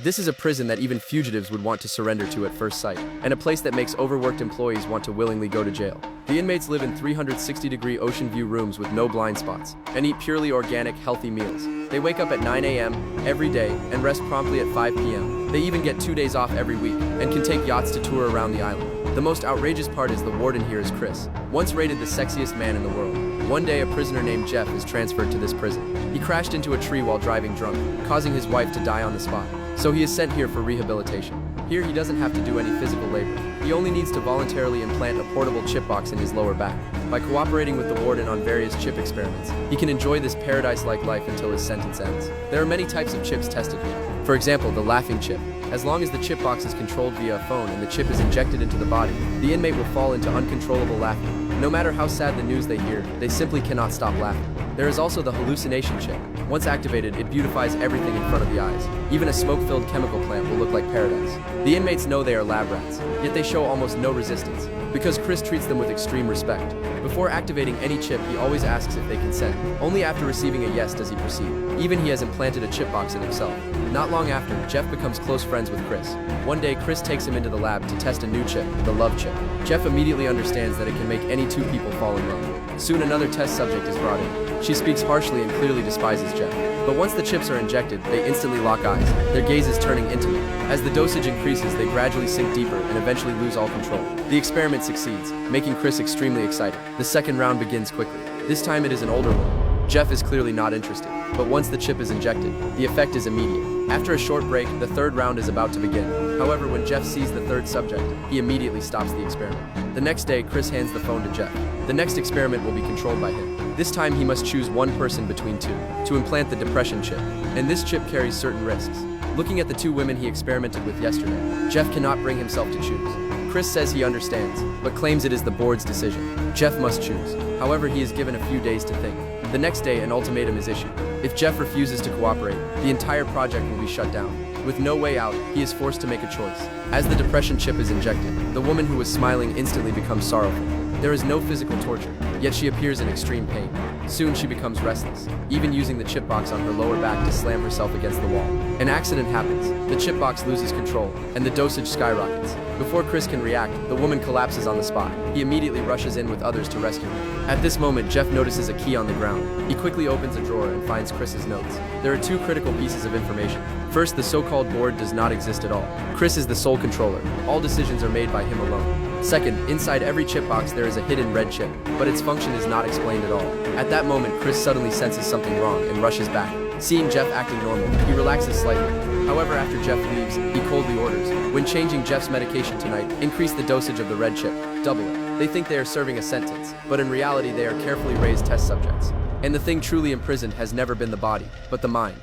This is a prison that even fugitives would want to surrender to at first sight, and a place that makes overworked employees want to willingly go to jail. The inmates live in 360-degree ocean view rooms with no blind spots, and eat purely organic, healthy meals. They wake up at 9 a.m. every day and rest promptly at 5 p.m. They even get 2 days off every week, and can take yachts to tour around the island. The most outrageous part is the warden here is Chris, once rated the sexiest man in the world. One day, a prisoner named Jeff is transferred to this prison. He crashed into a tree while driving drunk, causing his wife to die on the spot. So he is sent here for rehabilitation. Here he doesn't have to do any physical labor. He only needs to voluntarily implant a portable chip box in his lower back. By cooperating with the warden on various chip experiments, he can enjoy this paradise-like life until his sentence ends. There are many types of chips tested here. For example, the laughing chip. As long as the chip box is controlled via a phone and the chip is injected into the body, the inmate will fall into uncontrollable laughter. No matter how sad the news they hear, they simply cannot stop laughing. There is also the hallucination chip. Once activated, it beautifies everything in front of the eyes. Even a smoke-filled chemical plant will look like paradise. The inmates know they are lab rats, yet they show almost no resistance, because Chris treats them with extreme respect. Before activating any chip, he always asks if they consent. Only after receiving a yes does he proceed. Even he has implanted a chip box in himself. Not long after, Jeff becomes close friends with Chris. One day, Chris takes him into the lab to test a new chip, the love chip. Jeff immediately understands that it can make any two people fall in love. Soon another test subject is brought in. She speaks harshly and clearly despises Jeff. But once the chips are injected, they instantly lock eyes, their gazes turning intimate. As the dosage increases, they gradually sink deeper and eventually lose all control. The experiment succeeds, making Chris extremely excited. The second round begins quickly. This time it is an older one. Jeff is clearly not interested, but once the chip is injected, the effect is immediate. After a short break, the third round is about to begin. However, when Jeff sees the third subject, he immediately stops the experiment. The next day, Chris hands the phone to Jeff. The next experiment will be controlled by him. This time he must choose one person between two to implant the depression chip, and this chip carries certain risks. Looking at the two women he experimented with yesterday, Jeff cannot bring himself to choose. Chris says he understands, but claims it is the board's decision. Jeff must choose. However, he is given a few days to think. The next day, an ultimatum is issued. If Jeff refuses to cooperate, the entire project will be shut down. With no way out, he is forced to make a choice. As the depression chip is injected, the woman who was smiling instantly becomes sorrowful. There is no physical torture, yet she appears in extreme pain. Soon she becomes restless, even using the chip box on her lower back to slam herself against the wall. An accident happens, the chip box loses control, and the dosage skyrockets. Before Chris can react, the woman collapses on the spot. He immediately rushes in with others to rescue her. At this moment, Jeff notices a key on the ground. He quickly opens a drawer and finds Chris's notes. There are two critical pieces of information. First, the so-called board does not exist at all. Chris is the sole controller. All decisions are made by him alone. Second, inside every chip box there is a hidden red chip, but its function is not explained at all. At that moment, Chris suddenly senses something wrong and rushes back. Seeing Jeff acting normal, he relaxes slightly. However, after Jeff leaves, he coldly orders, when changing Jeff's medication tonight, increase the dosage of the red chip, double it. They think they are serving a sentence, but in reality they are carefully raised test subjects. And the thing truly imprisoned has never been the body, but the mind.